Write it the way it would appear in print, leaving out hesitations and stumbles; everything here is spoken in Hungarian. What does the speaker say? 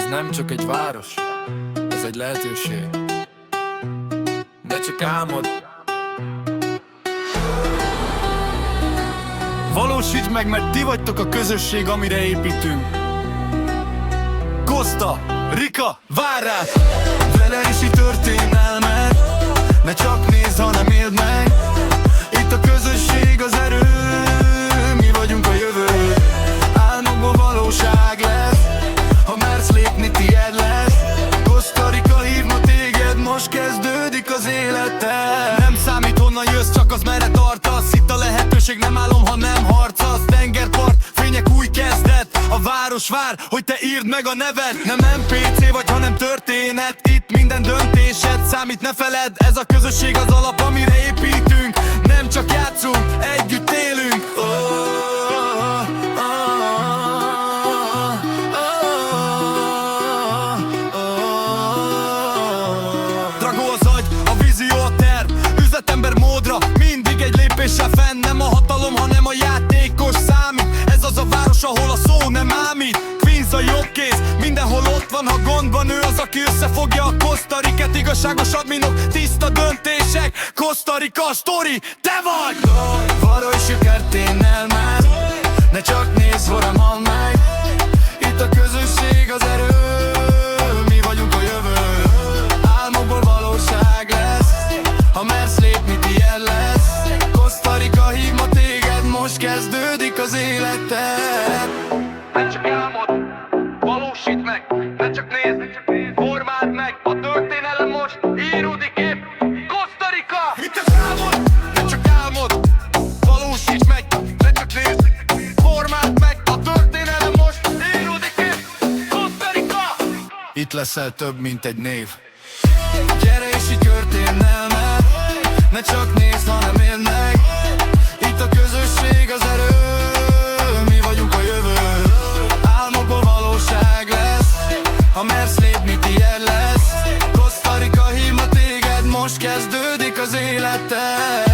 Ez nem csak egy város, ez egy lehetőség. De csak álmod. Valósítsd meg, mert ti vagytok a közösség, amire építünk. Costa Rica vár rád! Vele is így történelmet, ne csak nézd, hanem éld meg. Itt a közösség az erő, mi vagyunk a jövő. Álmokból valóság lesz, ha mersz lépni, tied lesz. Costa Rica hív ma téged, most kezdődik az életed. Nem számít honnan jössz, csak az merre tartasz. Itt a lehetőség nem álom, ha nem harcasz. Tengerpart, fények, új kezdet. A város vár, hogy te írd meg a neved. Nem NPC vagy, hanem történet. Itt minden döntésed számít, ne feledd. Ez a közösség az alap, amire építünk. Nem csak játszunk, együtt élünk. Dragó az agy, a vízió a terv. Üzletember módra, mindig egy lépéssel fenn. Nem a hatalom, hanem a játékos számít. Ez az a város, ahol a szó nem ámít. Queens a jobbkész, mindenhol ott van. Ha gondban ő az, aki összefogja a Costa Ricát. Igazságos adminok, tiszta döntések. Costa Rica sztori, te vagy! Valój sikertérnelmet, ne csak nézz, hanem halld meg. Itt a közösség az erő, mi vagyunk a jövő. Álmokból valóság lesz, ha mersz lépni, tied lesz. Costa Rica hív ma téged, most kezdődik az életed. Ne csak álmod, valósítsd meg, ne csak nézd, formáld meg. A történelem most íródik épp, Costa Rica. Itt az álmod, ne csak álmod, valósítsd meg, ne csak nézd, formáld meg. A történelem most íródik épp, Costa Rica. Itt leszel több, mint egy név. Gyere és így történelmet, ne csak nézd, hanem éld meg. Itt a közösség az erő, mi vagyunk a jövő. Álmokból valóság lesz, ha mersz lépni, tied lesz. Costa Rica hív ma téged, most kezdődik az életed.